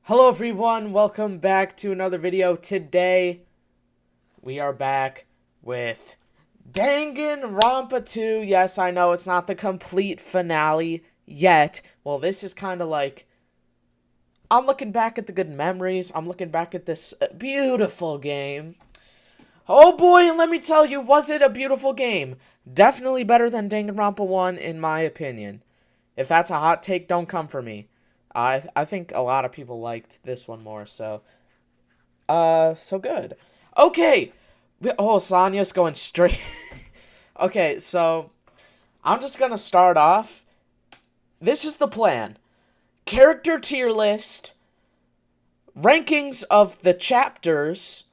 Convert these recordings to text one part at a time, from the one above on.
Hello everyone, welcome back to another video. Today, we are back with Danganronpa 2. Yes, I know it's not the complete finale yet. Well, this is kind of like, I'm looking back at the good memories. I'm looking back at this beautiful game. Oh boy, and let me tell you, was it a beautiful game? Definitely better than Danganronpa 1 in my opinion. If that's a hot take, don't come for me. I think a lot of people liked this one more, so good. Okay. Oh, Sonya's going straight. Okay, so I'm just gonna start off. This is the plan. Character tier list, rankings of the chapters,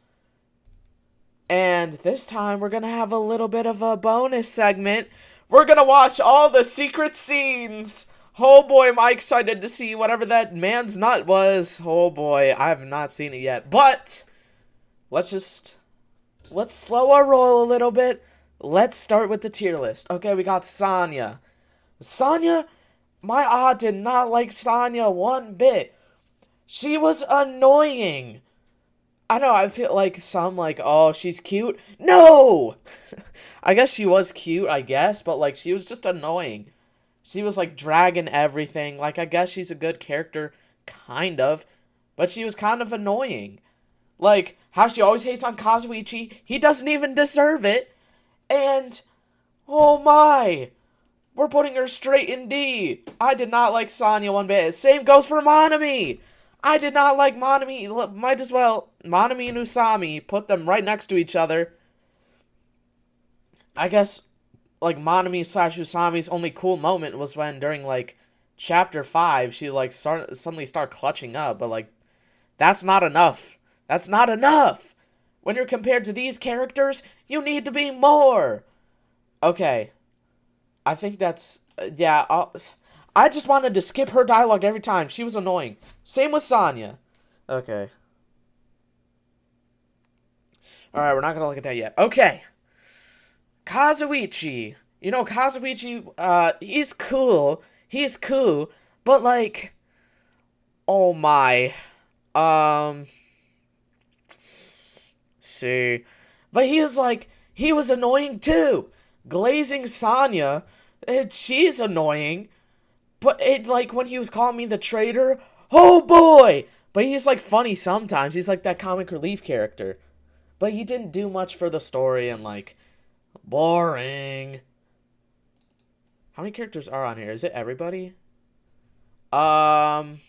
and this time we're gonna have a little bit of a bonus segment. We're gonna watch all the secret scenes. Oh boy, am I excited to see whatever that man's nut was. Oh boy, I have not seen it yet. But let's slow our roll a little bit. Let's start with the tier list. Okay, we got Sonya. Sonya, did not like Sonya one bit. She was annoying. I know, I feel like oh, she's cute. No! I guess she was cute, I guess, but, like, she was just annoying. She was, like, dragging everything. Like, I guess she's a good character, kind of, but she was kind of annoying. Like, how she always hates on Kazuichi. He doesn't even deserve it. And, oh my, we're putting her straight in D. I did not like Sonya one bit. Same goes for Monami. I did not like Monami. Might as well, Monami and Usami, put them right next to each other. I guess, like, Monami slash Usami's only cool moment was when, during, like, chapter 5, she, like, suddenly start clutching up, but, like, that's not enough. That's not enough! When you're compared to these characters, you need to be more! Okay. I think that's, yeah, I just wanted to skip her dialogue every time. She was annoying. Same with Sonya. Okay. Alright, we're not gonna look at that yet. Okay. Kazuichi. You know, Kazuichi, he's cool. He's cool. But, like, oh my. See. But he was annoying too. Glazing Sonya, she's annoying. But like, when he was calling me the traitor, oh boy! But he's, like, funny sometimes. He's, like, that comic relief character. But he didn't do much for the story, and, like, boring. How many characters are on here? Is it everybody? Um.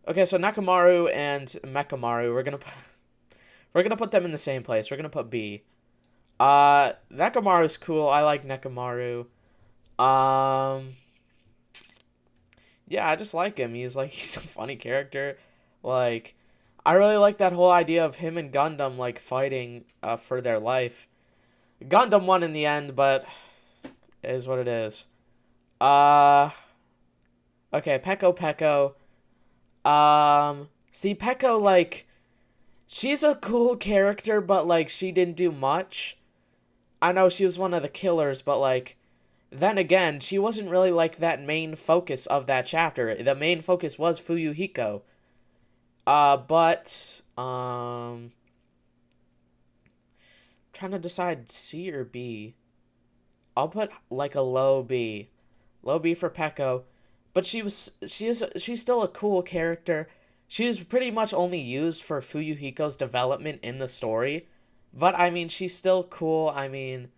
Okay, so Nakamaru and Mekamaru, we're gonna put them in the same place. We're gonna put B. Nekamaru's cool. I like Nekamaru. Um. Yeah, I just like him. He's a funny character. Like, I really like that whole idea of him and Gundam, like, fighting for their life. Gundam won in the end, but it is what it is. Uh, okay, Peko. See, Peko, like, she's a cool character, but, like, she didn't do much. I know she was one of the killers, but, like, then again, she wasn't really, like, that main focus of that chapter. The main focus was Fuyuhiko. Trying to decide C or B. I'll put, like, a low B. Low B for Peko. But she's still a cool character. She was pretty much only used for Fuyuhiko's development in the story. But, I mean, she's still cool. I mean,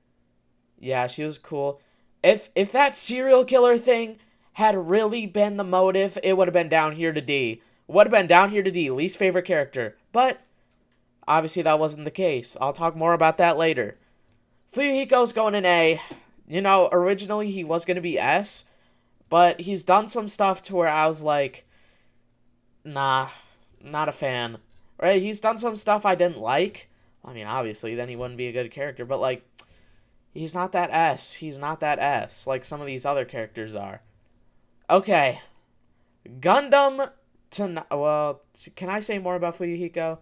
yeah, she was cool. If that serial killer thing had really been the motive, it would have been down here to D. Would have been down here to D, least favorite character. But, obviously that wasn't the case. I'll talk more about that later. Fuyuhiko's going in A. You know, originally he was going to be S, but he's done some stuff to where I was like, nah, not a fan. Right? He's done some stuff I didn't like. I mean, obviously, then he wouldn't be a good character, but, like, he's not that S. He's not that S like some of these other characters are. Okay. Gundam to... Well, can I say more about Fuyuhiko?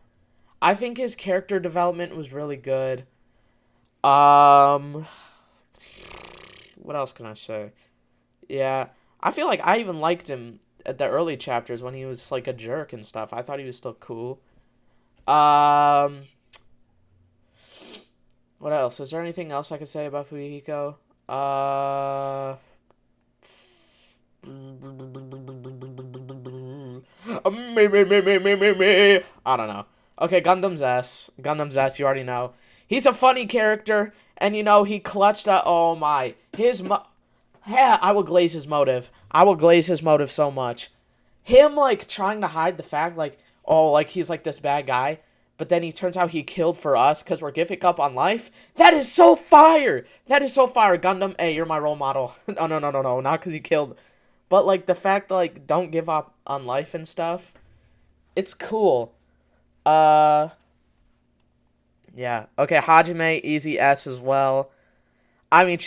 I think his character development was really good. What else can I say? Yeah. I feel like I even liked him at the early chapters when he was like a jerk and stuff. I thought he was still cool. Um, what else? Is there anything else I could say about Fuyuhiko? Me. I don't know. Okay, Gundam's S. Gundam's S, you already know. He's a funny character, and you know, he clutched that. Oh my. Yeah, I will glaze his motive. I will glaze his motive so much. Him, like, trying to hide the fact, like, oh, like, he's, like, this bad guy, but then he turns out he killed for us because we're giving up on life. That is so fire! That is so fire. Gundam, hey, you're my role model. No, no, no, no, no, not because you killed. But, like, the fact, like, don't give up on life and stuff, it's cool. Uh, yeah. Okay, Hajime, easy S as well. I mean,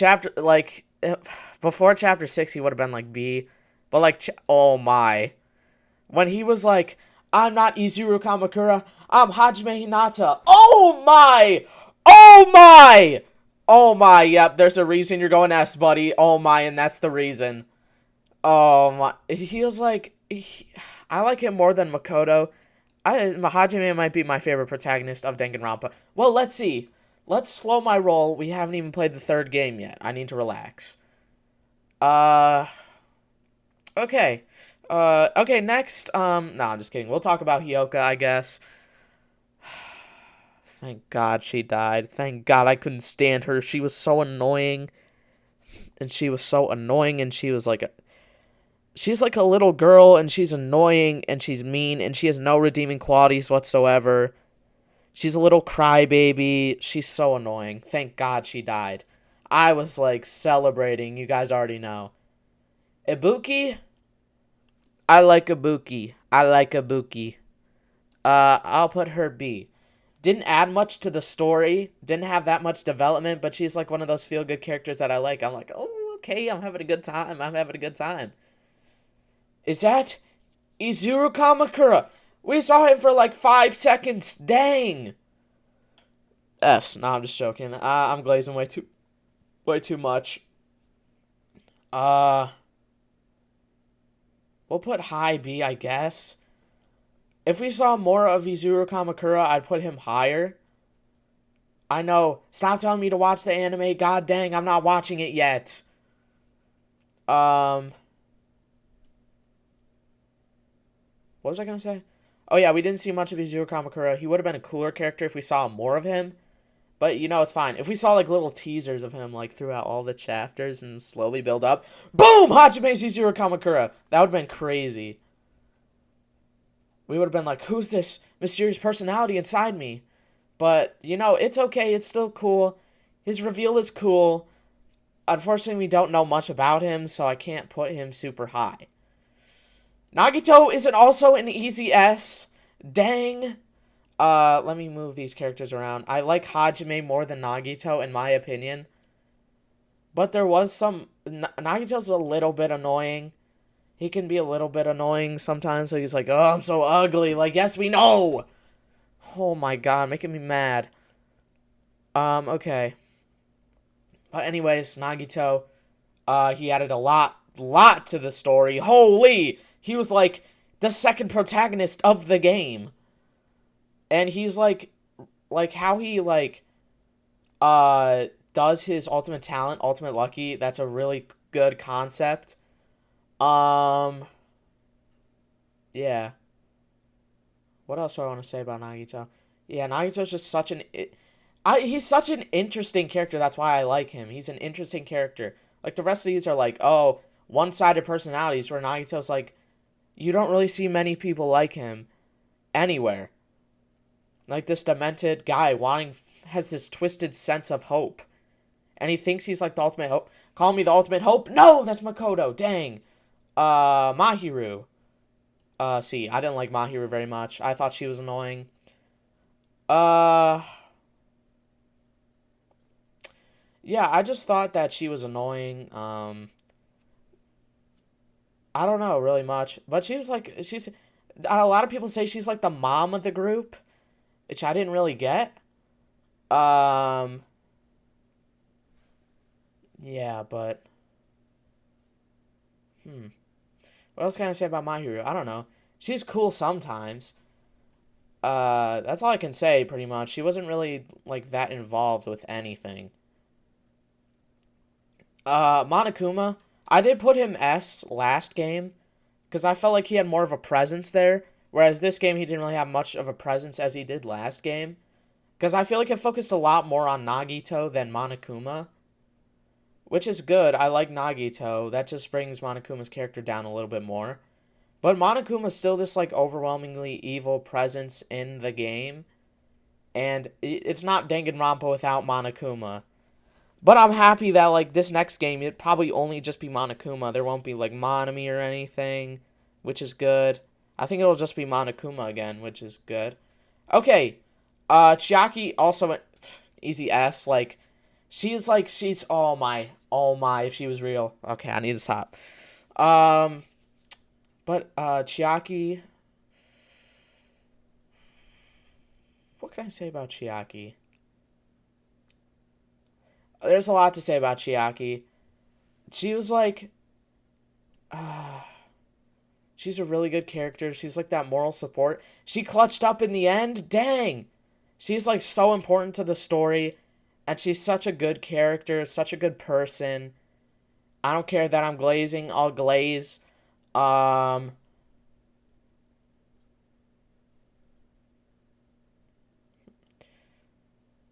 before chapter 6, he would have been, like, B. But, like, oh my. When he was like, I'm not Izuru Kamakura, I'm Hajime Hinata. Oh my! Oh my! Oh my, yep, there's a reason you're going S, buddy. Oh my, and that's the reason. Oh my, he was like, I like him more than Makoto. Hajime might be my favorite protagonist of Danganronpa. Well, let's see. Let's slow my roll. We haven't even played the third game yet. I need to relax. Okay. Okay, next, no, I'm just kidding. We'll talk about Hyoka, I guess. Thank God she died. Thank God I couldn't stand her. She was so annoying. And she was so annoying, and she was like she's like a little girl, and she's annoying, and she's mean, and she has no redeeming qualities whatsoever. She's a little crybaby. She's so annoying. Thank God she died. I was, like, celebrating. You guys already know. Ibuki? I like Ibuki. I like Ibuki. I'll put her B. Didn't add much to the story. Didn't have that much development, but she's like one of those feel-good characters that I like. I'm like, oh, okay, I'm having a good time. I'm having a good time. Is that Izuru Kamakura? We saw him for like 5 seconds. Dang. S. No, I'm just joking. I'm glazing way too much. Uh, we'll put high B, I guess. If we saw more of Izuru Kamakura, I'd put him higher. I know. Stop telling me to watch the anime. God dang, I'm not watching it yet. What was I gonna say? Oh yeah, we didn't see much of Izuru Kamakura. He would have been a cooler character if we saw more of him. But, you know, it's fine. If we saw, like, little teasers of him, like, throughout all the chapters and slowly build up. Boom! Hachime's Izuru Kamakura. That would have been crazy. We would have been like, who's this mysterious personality inside me? But, you know, it's okay. It's still cool. His reveal is cool. Unfortunately, we don't know much about him, so I can't put him super high. Nagito isn't also an easy S. Dang. Let me move these characters around. I like Hajime more than Nagito, in my opinion. But there was some... Nagito's a little bit annoying. He can be a little bit annoying sometimes. So he's like, oh, I'm so ugly. Like, yes, we know. Oh my God, making me mad. Okay. But anyways, Nagito, he added a lot to the story. Holy! He was like the second protagonist of the game. And he's like how he does his ultimate talent, ultimate lucky. That's a really good concept. Yeah. What else do I want to say about Nagito? Yeah, Nagito's just he's such an interesting character. That's why I like him. He's an interesting character. Like, the rest of these are like, oh, one-sided personalities, where Nagito's like, you don't really see many people like him anywhere. Like, this demented guy has this twisted sense of hope. And he thinks he's like the ultimate hope. Call me the ultimate hope? No, that's Makoto. Dang. Mahiru. See, I didn't like Mahiru very much. I thought she was annoying. Yeah, I just thought that she was annoying. I don't know really much. But she's a lot of people say she's like the mom of the group, which I didn't really get. Yeah, but... What else can I say about My Hero? I don't know. She's cool sometimes. That's all I can say, pretty much. She wasn't really, like, that involved with anything. Monokuma, I did put him S last game, because I felt like he had more of a presence there, whereas this game he didn't really have much of a presence as he did last game. Because I feel like it focused a lot more on Nagito than Monokuma, which is good. I like Nagito. That just brings Monokuma's character down a little bit more. But Monokuma's still this, like, overwhelmingly evil presence in the game. And it's not Danganronpa without Monokuma. But I'm happy that, like, this next game, it'd probably only just be Monokuma. There won't be, like, Monami or anything, which is good. I think it'll just be Monokuma again, which is good. Okay, Chiaki also went easy S. Like, she's, oh my, if she was real. Okay, I need to stop. But, Chiaki, what can I say about Chiaki? There's a lot to say about Chiaki. She was like, she's a really good character. She's like that moral support. She clutched up in the end. Dang. She's like so important to the story. And she's such a good character, such a good person. I don't care that I'm glazing, I'll glaze.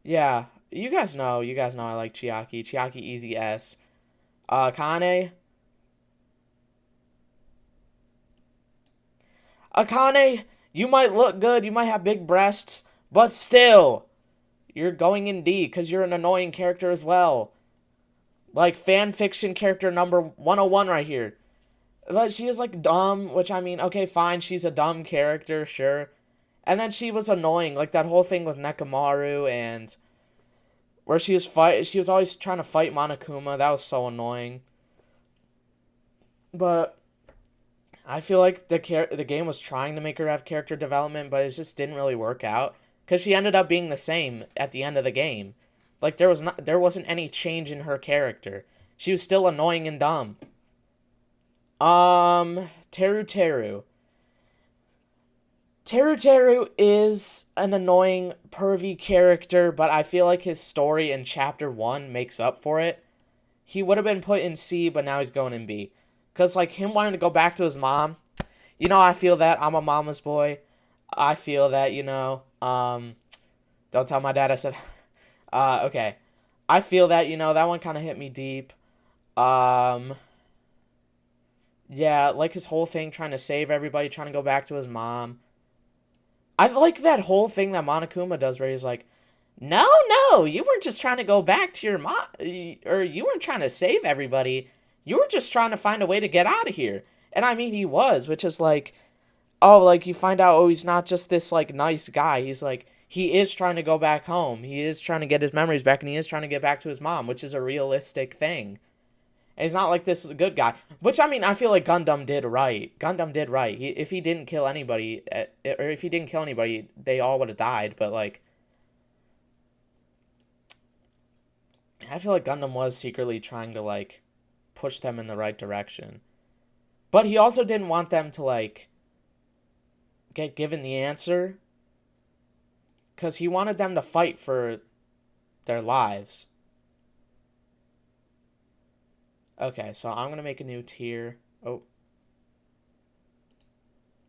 Yeah. You guys know I like Chiaki. Chiaki easy S. Akane. Akane, you might look good, you might have big breasts, but still, you're going in D because you're an annoying character as well. Like, fan fiction character number 101 right here. But she is, like, dumb, which, I mean, okay, fine, she's a dumb character, sure. And then she was annoying, like, that whole thing with Nekomaru, and where she was always trying to fight Monokuma, that was so annoying. But I feel like the game was trying to make her have character development, but it just didn't really work out because she ended up being the same at the end of the game. Like there wasn't any change in her character. She was still annoying and dumb. Teru Teru. Teru Teru is an annoying, pervy character, but I feel like his story in Chapter 1 makes up for it. He would have been put in C, but now he's going in B. Because, like, him wanting to go back to his mom, you know, I feel that. I'm a mama's boy. I feel that, you know. Don't tell my dad I said... okay. I feel that, you know, that one kind of hit me deep. Yeah, like his whole thing, trying to save everybody, trying to go back to his mom. I like that whole thing that Monokuma does where he's like, no, you weren't just trying to go back to your mom, or you weren't trying to save everybody. You were just trying to find a way to get out of here. And I mean, he was, which is like, oh, like you find out, oh, he's not just this like nice guy. He's like, he is trying to go back home. He is trying to get his memories back, and he is trying to get back to his mom, which is a realistic thing. And he's not like this is a good guy, which I mean, I feel like Gundam did right. Gundam did right. If he didn't kill anybody, or if he didn't kill anybody, they all would have died. But like, I feel like Gundam was secretly trying to like push them in the right direction. But he also didn't want them to, like, get given the answer. Because he wanted them to fight for their lives. Okay, so I'm going to make a new tier. Oh.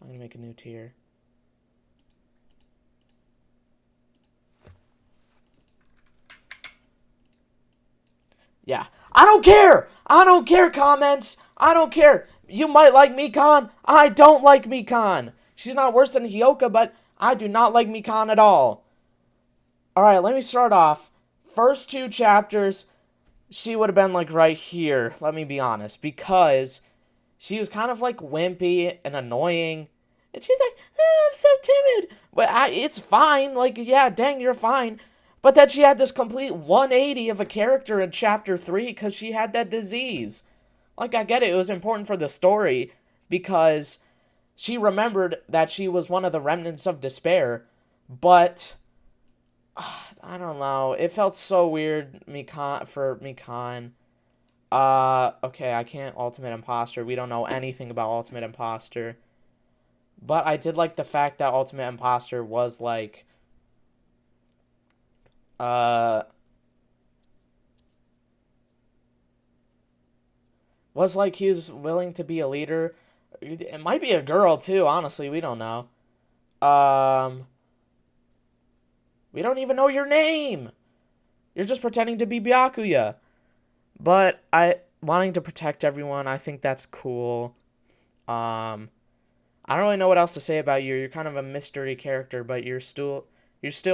I'm going to make a new tier. Yeah. I don't care! I don't care, comments! I don't care! You might like Mikan. I don't like Mikan. She's not worse than Hyoka, but I do not like Mikan at all. Alright, let me start off. First two chapters, she would have been like right here, let me be honest. Because she was kind of like wimpy and annoying. And she's like, oh, I'm so timid. But it's fine. Like, yeah, dang, you're fine. But then she had this complete 180 of a character in chapter 3 because she had that disease. Like, I get it. It was important for the story because she remembered that she was one of the remnants of despair. But, I don't know. It felt so weird for Mikan. Okay, I can't Ultimate Imposter. We don't know anything about Ultimate Imposter. But I did like the fact that Ultimate Imposter was like, uh, he was willing to be a leader. It might be a girl too, honestly, we don't know. Um, we don't even know your name. You're just pretending to be Byakuya. But wanting to protect everyone, I think that's cool. I don't really know what else to say about you. You're kind of a mystery character, but you still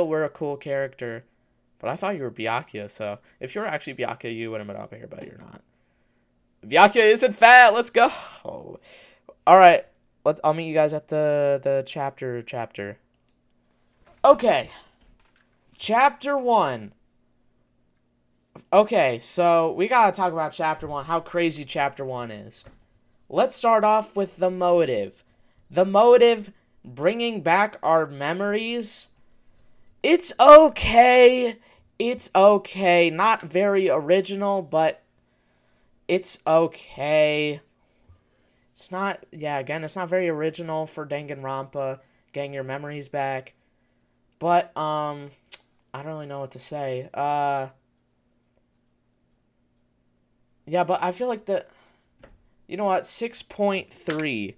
were a cool character. But I thought you were Byakuya, so if you were actually Byakuya, you would have been up here, but you're not. Byakuya isn't fat. Let's go. All right. I'll meet you guys at the chapter. Okay. Chapter 1. Okay, so we gotta talk about Chapter 1, how crazy Chapter 1 is. Let's start off with the motive. The motive, bringing back our memories. It's okay. It's okay. Not very original, but it's okay. It's not, yeah, again, it's not very original for Danganronpa, getting your memories back. But, I don't really know what to say. Yeah, but I feel like you know what, 6.3.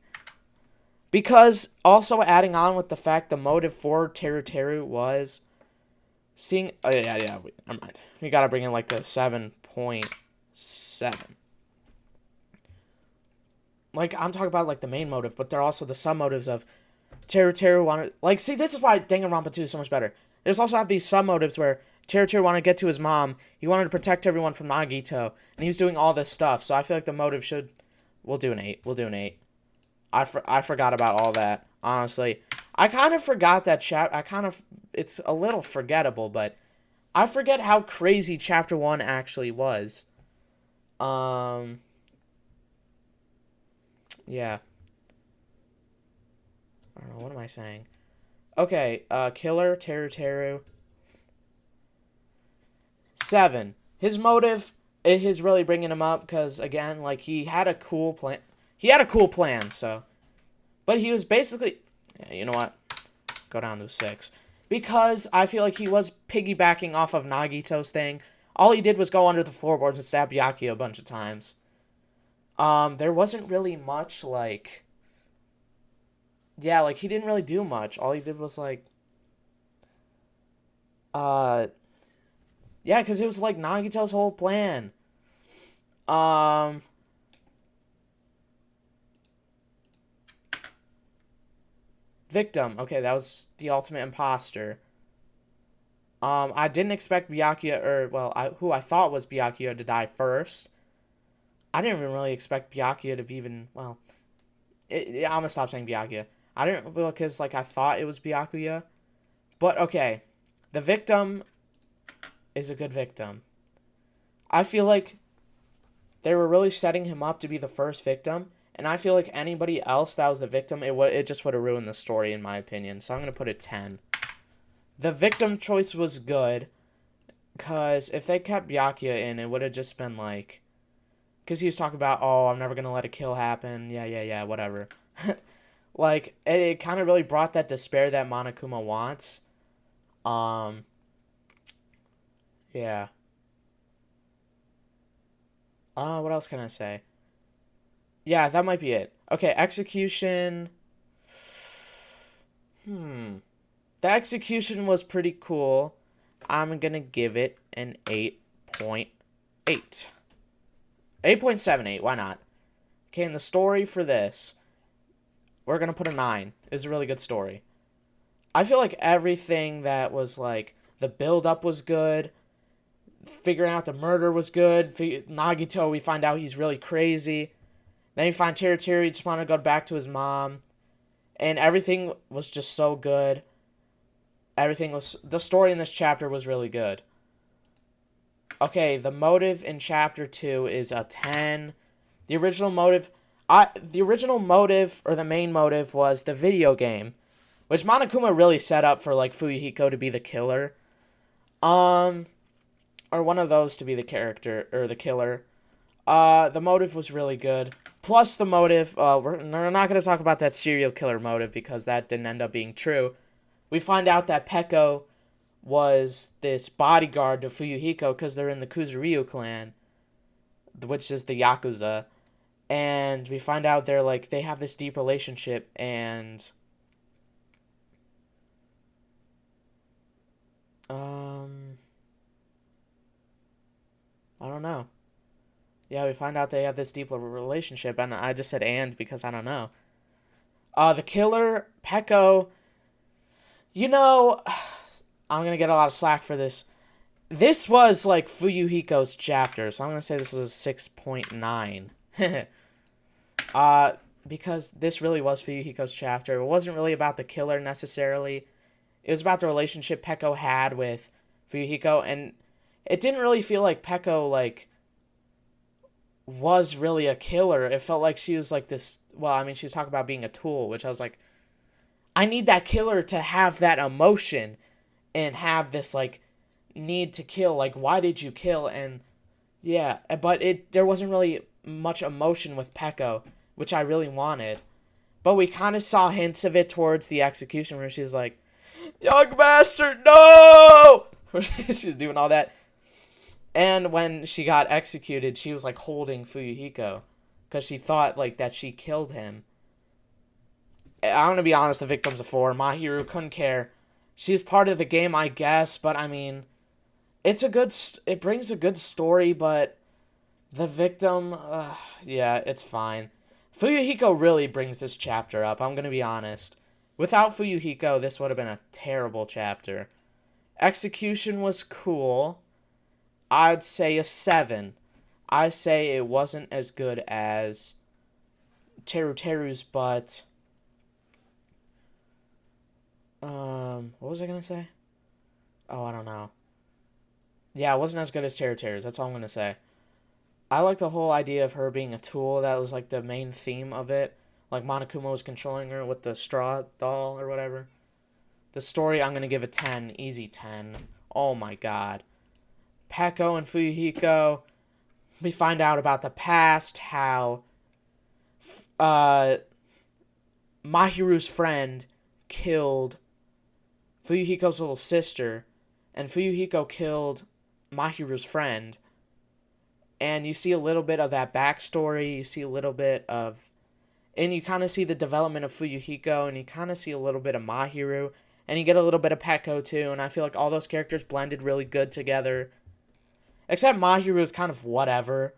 Because also adding on with the fact the motive for Teru Teru was seeing, oh yeah, never mind. We gotta bring in like the 7.7. Like, I'm talking about like the main motive, but they're also the sub-motives of Teru Teru wanted, like, see, this is why Danganronpa 2 is so much better. There's also have these sub-motives where Teru Teru wanted to get to his mom, he wanted to protect everyone from Nagito, and he was doing all this stuff, so I feel like the motive we'll do an 8, I forgot about all that, honestly. I kind of forgot that it's a little forgettable, but I forget how crazy Chapter 1 actually was. Yeah. I don't know, what am I saying? Okay, Killer, Teru. 7. His motive is really bringing him up, because, again, like, he had a cool plan, so. But he was basically, yeah, you know what? Go down to 6. Because I feel like he was piggybacking off of Nagito's thing. All he did was go under the floorboards and stab Byakuya a bunch of times. There wasn't really much, like, yeah, like, he didn't really do much. All he did was, like, yeah, because it was, like, Nagito's whole plan. Victim. Okay, that was the ultimate imposter. I didn't expect Byakuya, who I thought was Byakuya to die first. I didn't even really expect Byakuya to be even, I'm gonna stop saying Byakuya. I didn't, because, like, I thought it was Byakuya. But, okay. The victim is a good victim. I feel like they were really setting him up to be the first victim, and I feel like anybody else that was the victim, it just would have ruined the story, in my opinion. So I'm going to put it 10. The victim choice was good, because if they kept Byakuya in, it would have just been like, because he was talking about, oh, I'm never going to let a kill happen, yeah, whatever. Like, it kind of really brought that despair that Monokuma wants. Yeah. What else can I say? Yeah, that might be it. Okay, execution. The execution was pretty cool. I'm gonna give it an 8.8. 8.78, why not? Okay, and the story for this, we're gonna put a 9. It's a really good story. I feel like everything that was, like, the build-up was good. Figuring out the murder was good. Nagito, we find out he's really crazy. Then you find Teru Teru, he just wanted to go back to his mom. And everything was just so good. The story in this chapter was really good. Okay, the motive in chapter 2 is a 10. The original motive, or the main motive was the video game. Which Monokuma really set up for, like, Fuyuhiko to be the killer. Or one of those to be the character, or the killer. The motive was really good. Plus the motive, we're not going to talk about that serial killer motive because that didn't end up being true. We find out that Peko was this bodyguard to Fuyuhiko because they're in the Kuzuryu clan, which is the Yakuza. And we find out they're like, they have this deep relationship, and I don't know. Yeah, we find out they have this deep relationship, and I just said "and" because I don't know. The killer, Peko, you know, I'm gonna get a lot of slack for this. This was like Fuyuhiko's chapter, so I'm gonna say this is a 6.9. uh, because this really was Fuyuhiko's chapter. It wasn't really about the killer necessarily. It was about the relationship Peko had with Fuyuhiko, and it didn't really feel like Peko like was really a killer. It felt like she was like this. Well, I mean, she was talking about being a tool, which I was like, I need that killer to have that emotion and have this like need to kill. Like, why did you kill? And yeah, but there wasn't really much emotion with Peko, which I really wanted. But we kind of saw hints of it towards the execution where she was like, "Young master, no!" She was doing all that. And when she got executed, she was like holding Fuyuhiko because she thought like that she killed him. I'm gonna be honest, the victim's a 4. Mahiru couldn't care. She's part of the game, I guess, but I mean, it's a good. It brings a good story, but the victim, yeah, it's fine. Fuyuhiko really brings this chapter up. I'm gonna be honest. Without Fuyuhiko, this would have been a terrible chapter. Execution was cool. I'd say a 7. I say it wasn't as good as Teru's, but what was I gonna say? Oh, I don't know. Yeah, it wasn't as good as Teru's. That's all I'm gonna say. I like the whole idea of her being a tool. That was like the main theme of it. Like Monokuma was controlling her with the straw doll or whatever. The story, I'm gonna give a 10, easy 10. Oh my god. Peko and Fuyuhiko, we find out about the past, how Mahiru's friend killed Fuyuhiko's little sister, and Fuyuhiko killed Mahiru's friend. And you see a little bit of that backstory, you see a little bit of, and you kind of see the development of Fuyuhiko, and you kind of see a little bit of Mahiru, and you get a little bit of Peko too, and I feel like all those characters blended really good together. Except Mahiru is kind of whatever.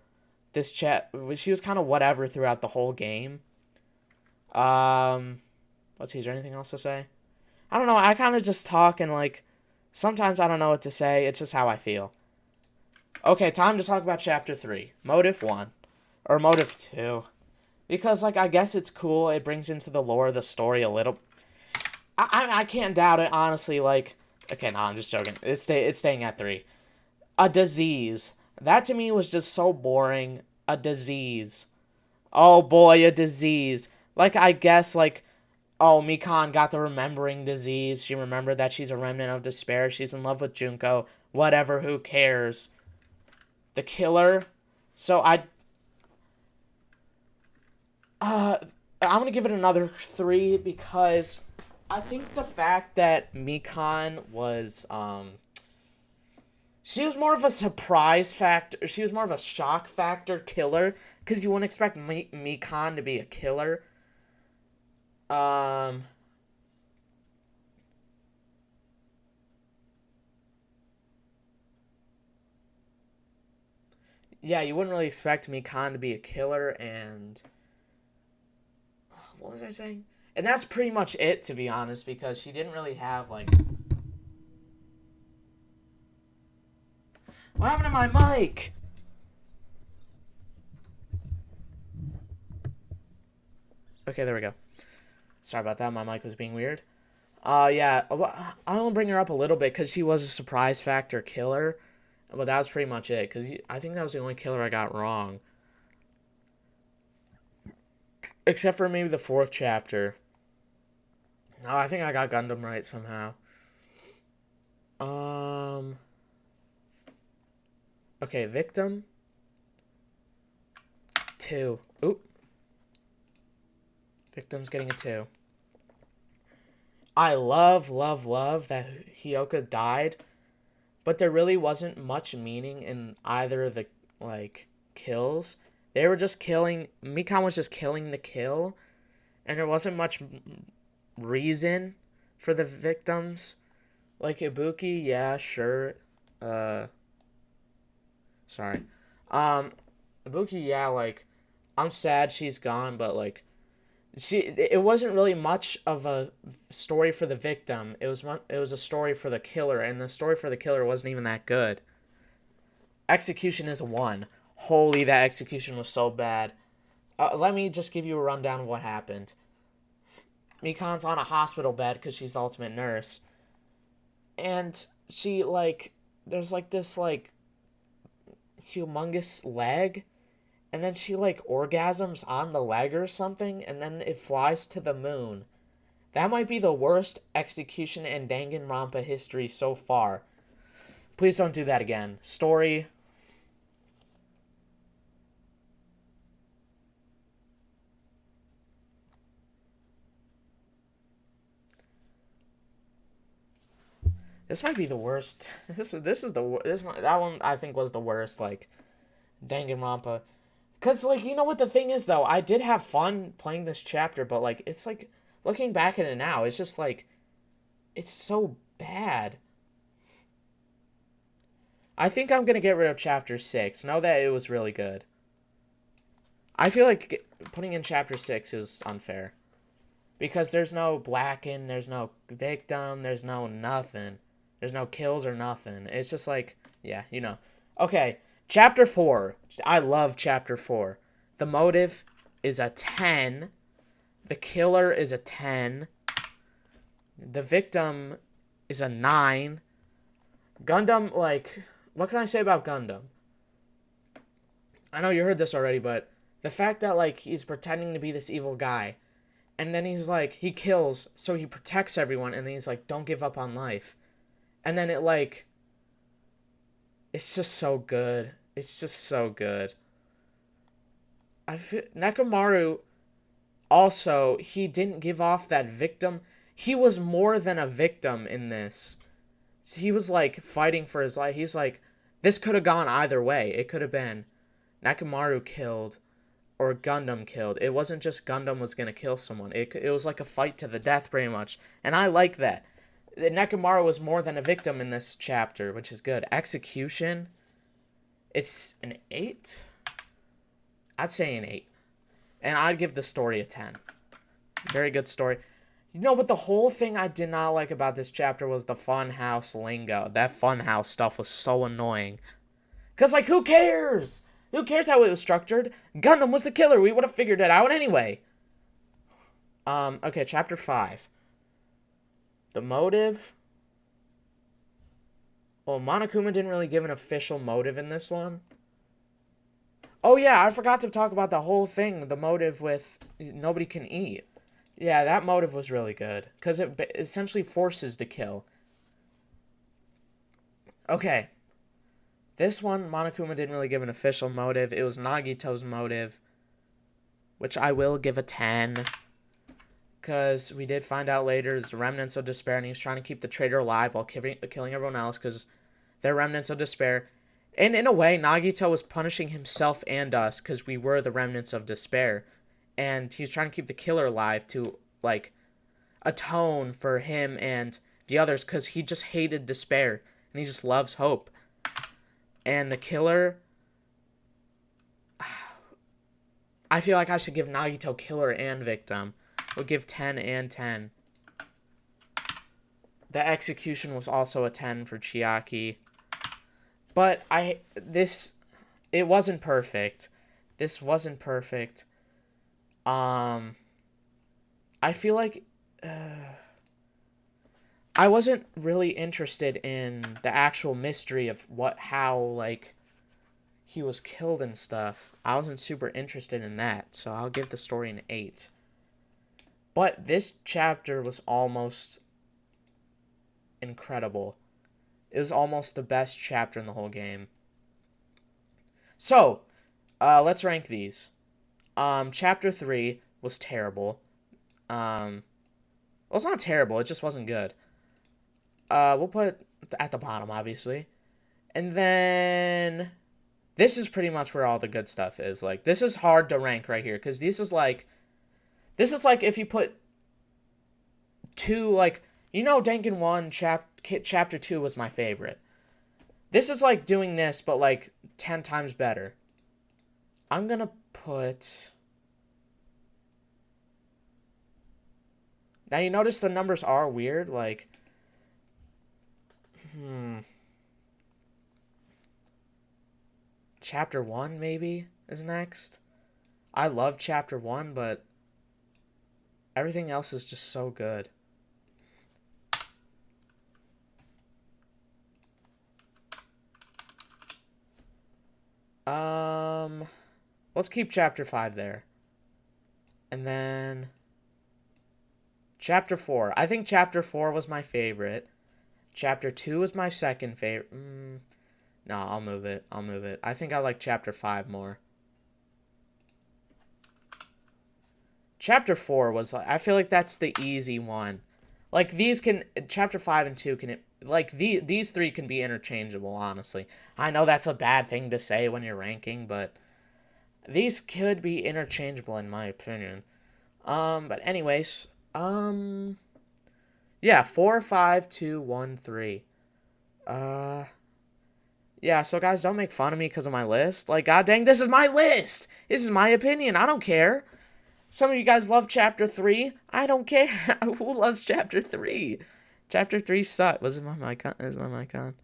She was kind of whatever throughout the whole game. Let's see, is there anything else to say? I don't know, I kind of just talk and like, sometimes I don't know what to say, it's just how I feel. Okay, time to talk about Chapter 3. Motive 1. Or Motive 2. Because, like, I guess it's cool, it brings into the lore of the story a little. I can't doubt it, honestly, like, okay, no, I'm just joking. It's staying at 3. A disease. That to me was just so boring. A disease. Oh boy, a disease. Like, I guess, like, oh, Mikan got the remembering disease. She remembered that she's a remnant of despair. She's in love with Junko. Whatever, who cares? The killer. So I'm gonna give it another 3 because I think the fact that Mikan was, she was more of a surprise factor. She was more of a shock factor killer because you wouldn't expect Mikan to be a killer. Um, yeah, you wouldn't really expect Mikan to be a killer, and what was I saying? And that's pretty much it, to be honest, because she didn't really have like. What happened to my mic? Okay, there we go. Sorry about that. My mic was being weird. Yeah, I will bring her up a little bit because she was a surprise factor killer, but that was pretty much it. Because I think that was the only killer I got wrong, except for maybe the 4th chapter. No, I think I got Gundam right somehow. Okay, victim. 2. Oop. Victim's getting a 2. I love that Hyoka died, but there really wasn't much meaning in either of the, like, kills. They were just killing... Mikan was just killing the kill, and there wasn't much reason for the victims. Like, Ibuki, yeah, sure. Sorry. Ibuki, yeah, like, I'm sad she's gone, but, like, it wasn't really much of a story for the victim. It was a story for the killer, and the story for the killer wasn't even that good. Execution is 1. Holy, that execution was so bad. Let me just give you a rundown of what happened. Mikan's on a hospital bed because she's the ultimate nurse. And she, like, there's, like, this, like, humongous leg. And then she, like, orgasms on the leg or something. And then it flies to the moon. That might be the worst execution in Danganronpa history so far. Please don't do that again. Story... This might be the worst. This is that one I think was the worst, like, Danganronpa. Cause, like, you know what the thing is though, I did have fun playing this chapter, but, like, it's like looking back at it now, it's just like it's so bad. I think I'm gonna get rid of chapter 6. Know that it was really good. I feel like putting in chapter 6 is unfair. Because there's no Blacken, there's no victim, there's no nothing. There's no kills or nothing. It's just like, yeah, you know. Okay, chapter 4. I love chapter 4. The motive is a 10. The killer is a 10. The victim is a 9. Gundam, like, what can I say about Gundam? I know you heard this already, but the fact that, like, he's pretending to be this evil guy, and then he's like, he kills, so he protects everyone, and then he's like, don't give up on life. And then it, like, it's just so good. It's just so good. I feel Nekomaru also, he didn't give off that victim. He was more than a victim in this. He was, like, fighting for his life. He's like, this could have gone either way. It could have been Nekomaru killed or Gundam killed. It wasn't just Gundam was going to kill someone. It was like a fight to the death, pretty much. And I like that. Nekomaru was more than a victim in this chapter, which is good. Execution, it's an 8? I'd say an 8. And I'd give the story a 10. Very good story. You know, but the whole thing I did not like about this chapter was the funhouse lingo. That funhouse stuff was so annoying. Because, like, who cares? Who cares how it was structured? Gundam was the killer. We would have figured it out anyway. Okay, chapter 5. The motive. Well, Monokuma didn't really give an official motive in this one. Oh, yeah, I forgot to talk about the whole thing. The motive with nobody can eat. Yeah, that motive was really good. Because it essentially forces to kill. Okay. This one, Monokuma didn't really give an official motive. It was Nagito's motive. Which I will give a 10. Because we did find out later there's remnants of despair, and he was trying to keep the traitor alive while killing everyone else because they're remnants of despair. And in a way, Nagito was punishing himself and us because we were the remnants of despair. And he was trying to keep the killer alive to, like, atone for him and the others because he just hated despair. And he just loves hope. And the killer... I feel like I should give Nagito killer and victim. We'll give 10 and 10. The execution was also a 10 for Chiaki. But it wasn't perfect. This wasn't perfect. I feel like I wasn't really interested in the actual mystery of how, like, he was killed and stuff. I wasn't super interested in that, so I'll give the story an 8. But this chapter was almost incredible. It was almost the best chapter in the whole game. So, let's rank these. Chapter 3 was terrible. Well, it's not terrible. It just wasn't good. We'll put at the bottom, obviously. And then this is pretty much where all the good stuff is. Like, this is hard to rank right here, because this is like if you put two, like, you know, Danganronpa chapter 2 was my favorite. This is like doing this, but like 10 times better. I'm gonna put... Now you notice the numbers are weird, like... Chapter 1, maybe, is next. I love Chapter 1, but everything else is just so good. Let's keep Chapter 5 there. And then... Chapter 4. I think Chapter 4 was my favorite. Chapter 2 was my second favorite. No, I'll move it. I think I like Chapter 5 more. Chapter 4 was... I feel like that's the easy one. Like, these can... Chapter 5 and 2 can... Like, these three can be interchangeable, honestly. I know that's a bad thing to say when you're ranking, but... These could be interchangeable, in my opinion. But anyways... Yeah, 4, 5, 2, 1, 3. Yeah, so guys, don't make fun of me because of my list. Like, god dang, this is my list! This is my opinion, I don't care. Some of you guys love Chapter 3. I don't care. Who loves Chapter 3? Chapter 3 sucked. Was it my mic on? Is my mic on?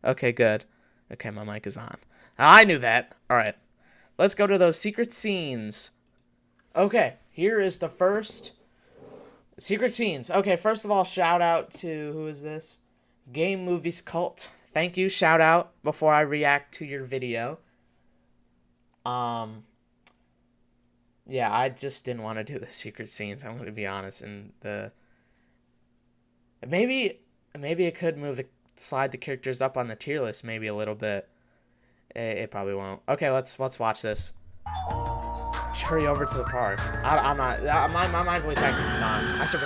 Okay, good. Okay, my mic is on. I knew that. Alright. Let's go to those secret scenes. Okay, here is the first... Secret scenes. Okay, first of all, shout out to... Who is this? Game Movies Cult. Thank you. Shout out before I react to your video. Yeah, I just didn't want to do the secret scenes. I'm going to be honest. And maybe it could slide the characters up on the tier list maybe a little bit. It probably won't. Okay, let's watch this. Just hurry over to the park. I'm not. My voice acting is done. I should.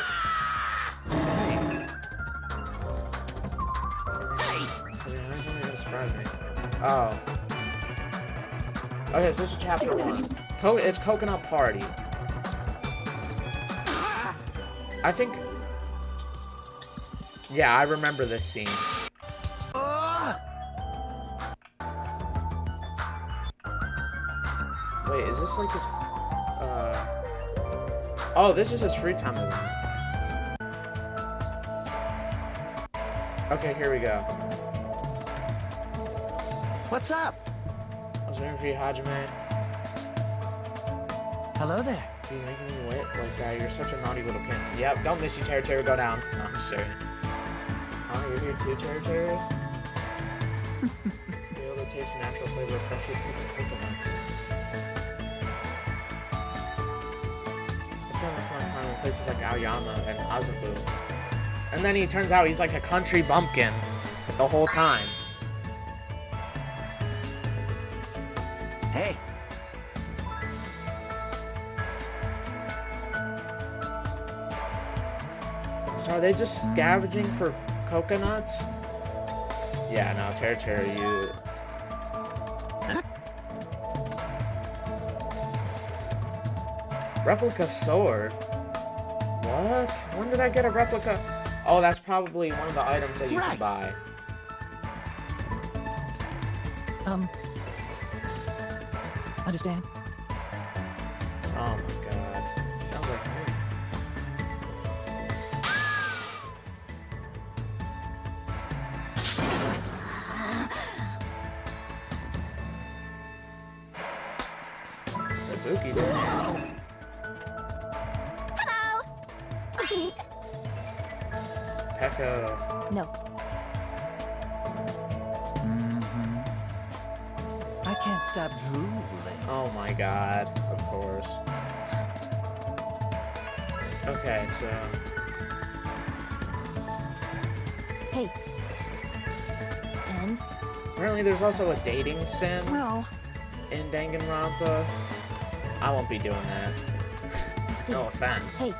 Hey. Gonna surprise me. Oh. Okay, so this is Chapter 1. It's Coconut Party. I think... Yeah, I remember this scene. Wait, is this like his... Oh, this is his free time event. Okay, here we go. What's up? I was waiting for you, Hajime. Hello there. He's making me wait. Like, you're such a naughty little kid. Yep, don't miss you, Terry. Go down. No, I'm just joking. Oh, you're here too, Terry? Be able to taste the natural flavor of freshly picked coconuts. I spent most of my time in places like Aoyama and Azabu. And then he turns out he's like a country bumpkin the whole time. Hey. So are they just scavenging for coconuts? Yeah, no, Terry, you... Replica sword? What? When did I get a replica? Oh, that's probably one of the items that you can buy. Understand? Oh my god. Sounds like me. It's a Buki dance. Hello. Pekka. No. I can't stop drooling. Oh my god. Of course. Okay, so... Hey. And? Apparently there's also a dating sim Well, in Danganronpa. I won't be doing that. I see. No offense. Hey,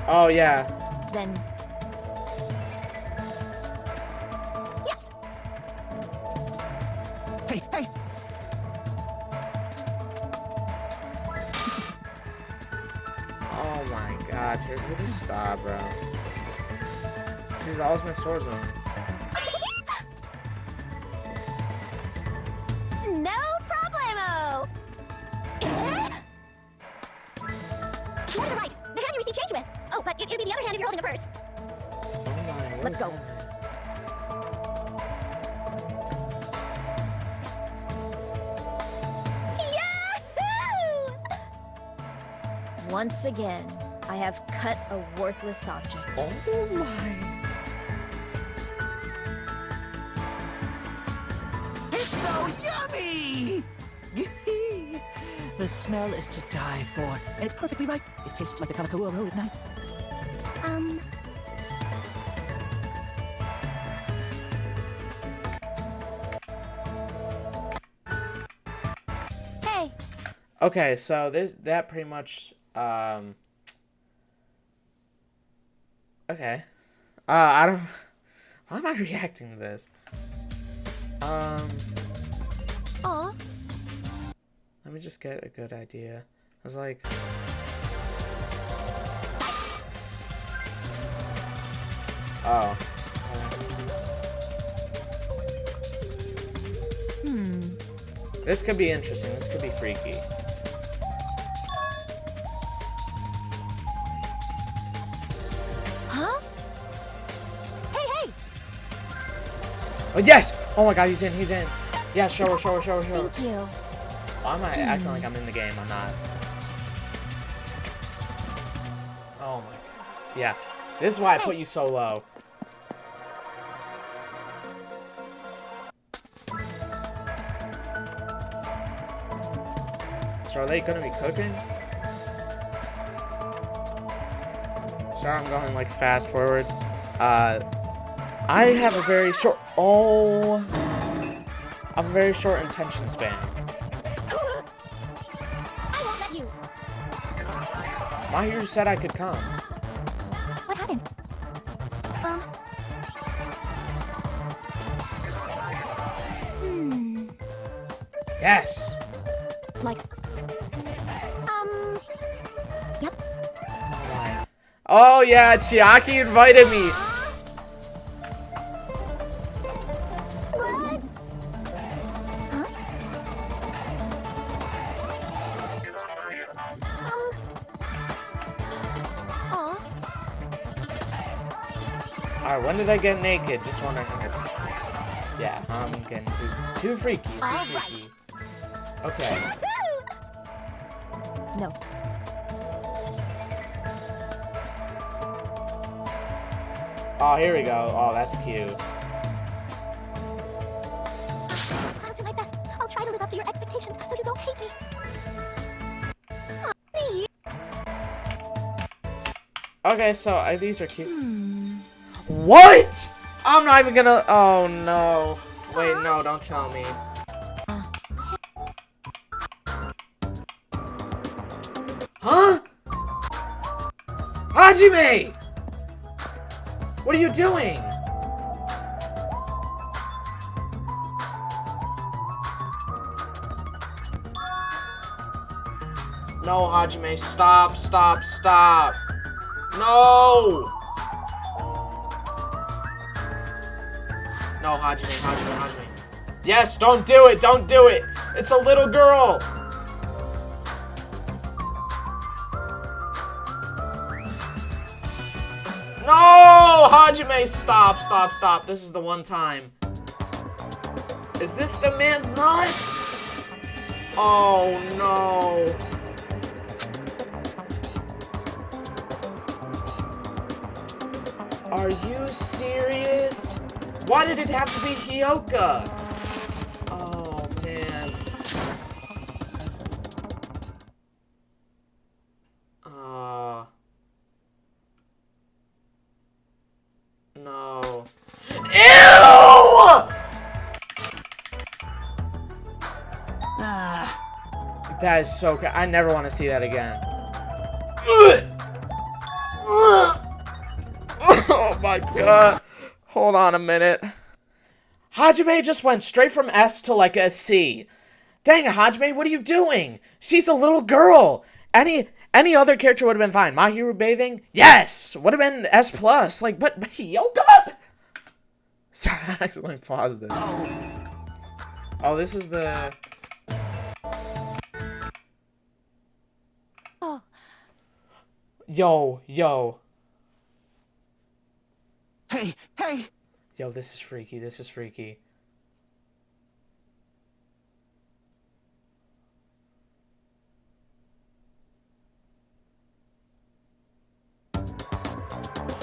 Oh, yeah. then. Yes! Hey, hey! Oh my god, Terry, would you stop, bro? She's always my swordsman. No problemo! You're right. The hand you receive change with. Oh, but it'll be the other hand if you're holding a purse. Oh my, what Let's is go. that? Yahoo! Once again, I have cut a worthless object. Oh my. It's so yummy! The smell is to die for. And it's perfectly right. It tastes like the Kalakaua Road at night. Hey! Okay, so that pretty much, okay. I don't, why am I reacting to this? Aw. Let me just get a good idea. I was like, oh. This could be interesting. This could be freaky. Huh? Hey, hey! Oh, yes! Oh my god, he's in, he's in. Yeah, show her, show her, show her, show her. Thank you. Why am I acting like I'm in the game? I'm not. Oh my god. Yeah. This is why I put you so low. So are they gonna be cooking? Sorry, I'm going like fast forward. I have a very short. Oh, I have a very short attention span. I won't let you. My hero said I could come. What happened? Yes. Like. Yep. Oh yeah, Chiaki invited me. What? Huh? Aw. Alright, when did I get naked? Just wondering. Yeah, I'm getting too freaky. Too All freaky. Okay. No. Oh, here we go. Oh, that's cute. I'll do my best. I'll try to live up to your expectations so you don't hate me. Please. Okay, so these are cute. What? I'm not even gonna. Oh no. Wait, no, don't tell me. Huh? Hajime! What are you doing? No, Hajime, stop, stop, stop. No! No, Hajime, Hajime, Hajime. Yes, don't do it, don't do it! It's a little girl! No! Hajime, stop, stop, stop. This is the one time. Is this the man's nuts? Oh, no. Are you serious? Why did it have to be Hyoka? Oh, man. No. Ew! That is so crazy. I never want to see that again. Oh my god. Hold on a minute. Hajime just went straight from S to like a C. Dang it, Hajime, what are you doing? She's a little girl. Any other character would have been fine. My Hero Bathing? Yes! Would have been S+. Like, but yoga? Sorry, I accidentally paused this. Oh, this is the... Oh. Yo. Hey! Yo, this is freaky.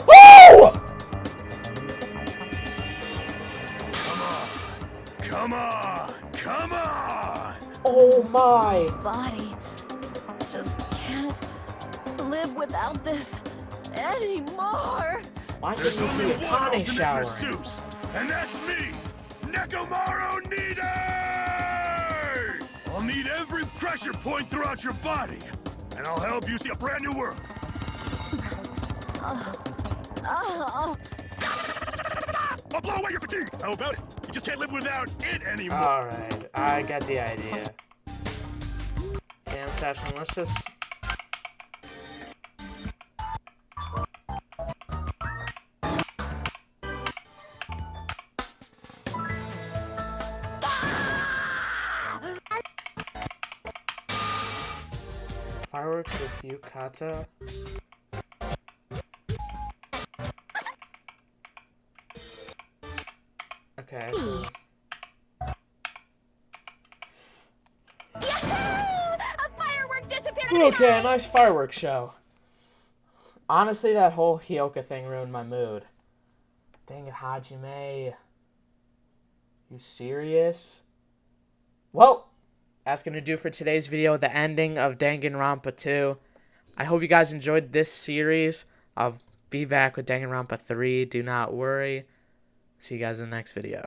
Woo! Come on! Oh my! Body just can't live without this anymore. Why did There's you only see a one Kane ultimate shower? masseuse, and that's me, Nekomaru Nide! I'll need every pressure point throughout your body, and I'll help you see a brand new world. Oh. I'll blow away your fatigue. How about it? You just can't live without it anymore. Alright, I got the idea. Damn session, let's just... Fireworks with Yukata? Okay, so... A firework disappeared. Okay, a nice fireworks show. Honestly, that whole Hyoka thing ruined my mood. Dang it, Hajime. You serious? Well, that's going to do for today's video, the ending of Danganronpa 2. I hope you guys enjoyed this series. I'll be back with Danganronpa 3, do not worry. See you guys in the next video.